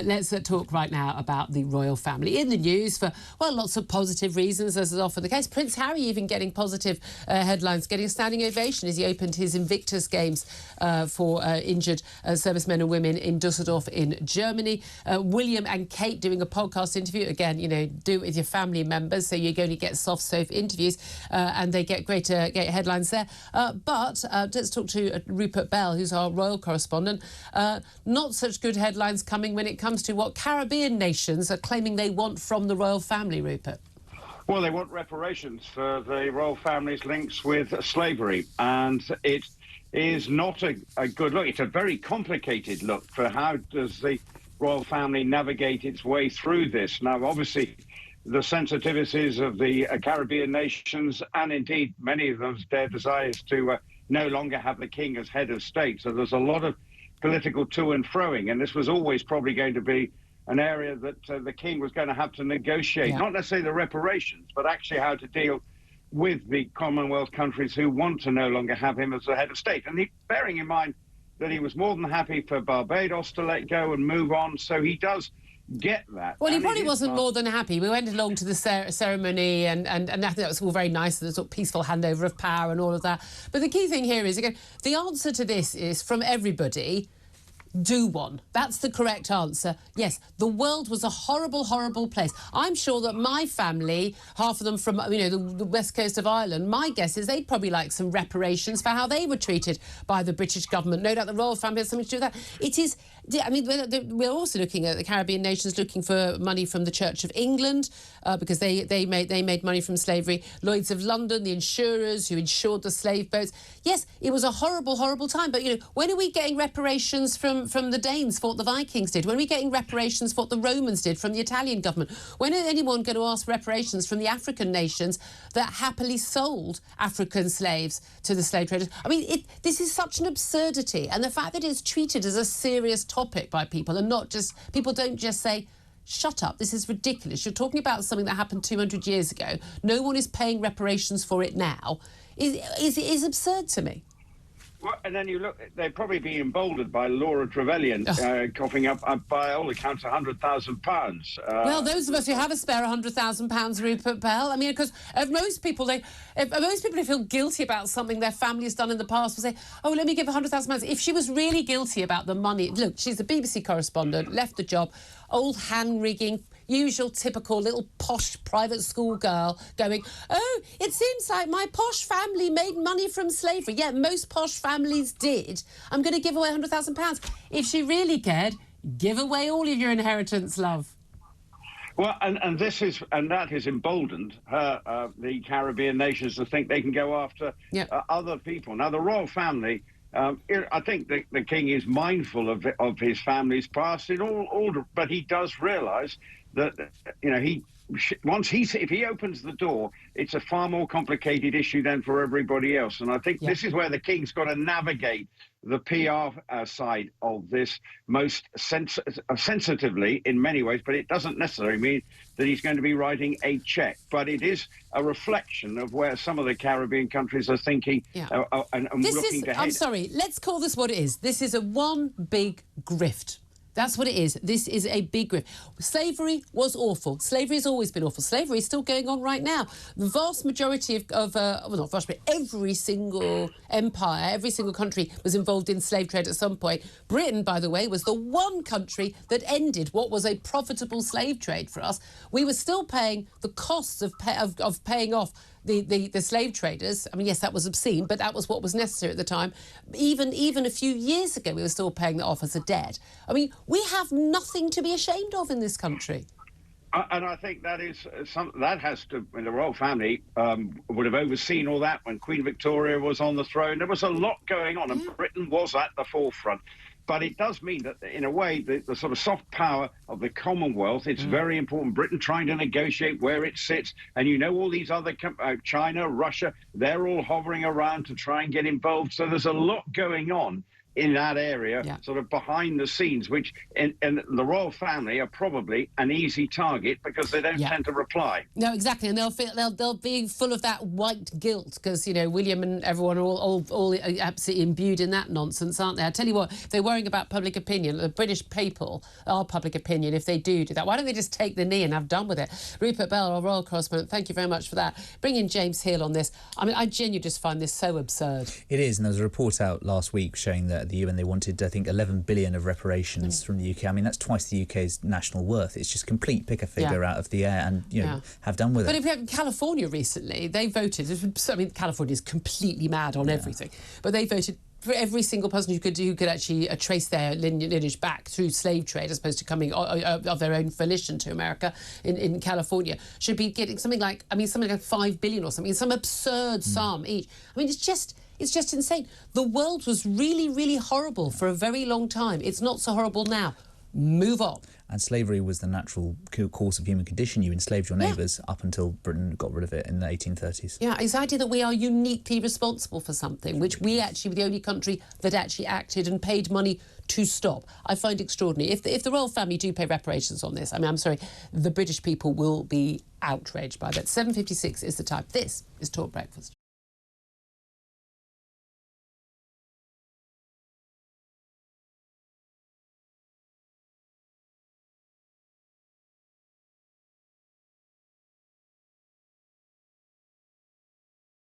Let's talk right now about the royal family. In the news for, well, lots of positive reasons, as is often the case. Prince Harry even getting positive headlines, getting a standing ovation as he opened his Invictus Games for injured servicemen and women in Dusseldorf in Germany. William and Kate doing a podcast interview. Again, you know, do it with your family members, so you only get soft soap interviews, and they get great headlines there. But let's talk to Rupert Bell, who's our royal correspondent. Not such good headlines coming when it comes to what Caribbean nations are claiming they want from the royal family, Rupert. Well, they want reparations for the royal family's links with slavery, and it is not a good look. It's a very complicated look for how does the royal family navigate its way through this. Now, obviously, the sensitivities of the Caribbean nations, and indeed many of them's their desires to no longer have the king as head of state. So there's a lot of political to and froing, and this was always probably going to be an area that the king was going to have to negotiate, not necessarily the reparations, but actually how to deal with the Commonwealth countries who want to no longer have him as the head of state. And bearing in mind that he was more than happy for Barbados to let go and move on, so he does get that. Well, he probably wasn't more than happy. We went along to the ceremony and I think that was all very nice, the sort of peaceful handover of power and all of that. But the key thing here is, again, the answer to this is, from everybody, do one. That's the correct answer. Yes, the world was a horrible, horrible place. I'm sure that my family, half of them from, you know, the west coast of Ireland, my guess is they'd probably like some reparations for how they were treated by the British government. No doubt the royal family has something to do with that. It is, I mean, we're also looking at the Caribbean nations looking for money from the Church of England because they made money from slavery. Lloyd's of London, the insurers who insured the slave boats. Yes, it was a horrible, horrible time. But, you know, when are we getting reparations from the Danes for what the Vikings did? When are we getting reparations for what the Romans did from the Italian government? When is anyone going to ask reparations from the African nations that happily sold African slaves to the slave traders? I mean, this is such an absurdity. And the fact that it's treated as a serious topic by people and not just, people don't just say, shut up, this is ridiculous. You're talking about something that happened 200 years ago. No one is paying reparations for it now. Is absurd to me. Well, and then you look, they'd probably be emboldened by Laura Trevelyan coughing up, by all accounts, £100,000. Well, those of us who have a spare £100,000, Rupert Bell, I mean, because most people, who feel guilty about something their family has done in the past will say, oh, let me give £100,000. If she was really guilty about the money, look, she's a BBC correspondent, left the job, old hand-rigging, usual typical little posh private school girl going, oh, it seems like my posh family made money from slavery. Yeah, most posh families did. I'm going to give away £100,000. If she really cared, give away all of your inheritance, love. Well, and that has emboldened her, the Caribbean nations, to think they can go after other people. Now, the royal family, I think the king is mindful of his family's past in all, but he does realise that, you know, if he opens the door, it's a far more complicated issue than for everybody else. And I think this is where the king's got to navigate the PR side of this most sensitively in many ways, but it doesn't necessarily mean that he's going to be writing a cheque. But it is a reflection of where some of the Caribbean countries are thinking and looking to head. I'm sorry, let's call this what it is. This is a one big grift. That's what it is. This is a big grift. Slavery was awful. Slavery has always been awful. Slavery is still going on right now. The vast majority well, not vast, but every single empire, every single country was involved in slave trade at some point. Britain, by the way, was the one country that ended what was a profitable slave trade for us. We were still paying the costs of paying off the slave traders. I mean, yes, that was obscene, but that was what was necessary at the time. Even a few years ago, we were still paying that off as a debt. I mean, we have nothing to be ashamed of in this country. And I think that is that has to. The royal family would have overseen all that when Queen Victoria was on the throne. There was a lot going on, and Britain was at the forefront. But it does mean that, in a way, the sort of soft power of the Commonwealth, it's very important. Britain trying to negotiate where it sits. And you know all these other, China, Russia, they're all hovering around to try and get involved. So there's a lot going on in that area, sort of behind the scenes, which in the royal family are probably an easy target because they don't tend to reply. No, exactly, and they'll be full of that white guilt because, you know, William and everyone are all absolutely imbued in that nonsense, aren't they? I tell you what, if they're worrying about public opinion, the British people are public opinion. If they do that, why don't they just take the knee and have done with it? Rupert Bell, our royal correspondent, thank you very much for that. Bring in James Hill on this. I mean, I genuinely just find this so absurd. It is, and there was a report out last week showing that the UN, they wanted, I think, 11 billion of reparations from the UK. I mean, that's twice the UK's national worth. It's just pick a figure out of the air and, you know, have done with it. But if you have California recently, they voted, I mean, California is completely mad on everything, but they voted for every single person who could actually trace their lineage back through slave trade as opposed to coming of their own volition to America in California should be getting something like, I mean, something like 5 billion or something, some absurd sum each. I mean, it's just insane. The world was really, really horrible for a very long time. It's not so horrible now. Move on. And slavery was the natural course of human condition. You enslaved your neighbours up until Britain got rid of it in the 1830s. Yeah, it's the idea that we are uniquely responsible for something, which we actually were the only country that actually acted and paid money to stop. I find extraordinary. If the royal family do pay reparations on this, I mean, I'm sorry, the British people will be outraged by that. 7:56 is the time. This is Talk Breakfast.